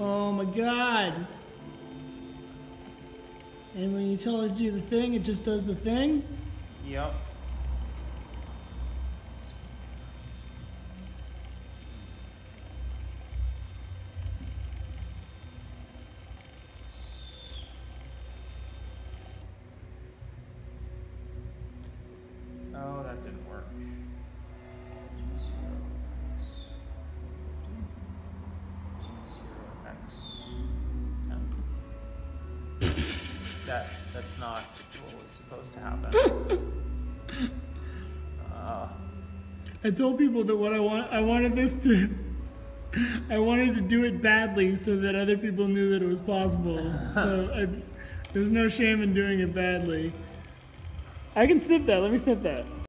Oh my god. And when you tell it to do the thing, it just does the thing? Yep. Oh, that didn't work. That's not what was supposed to happen. I told people that what I wanted to do it badly so that other people knew that it was possible. So there's no shame in doing it badly. I can snip that. Let me snip that.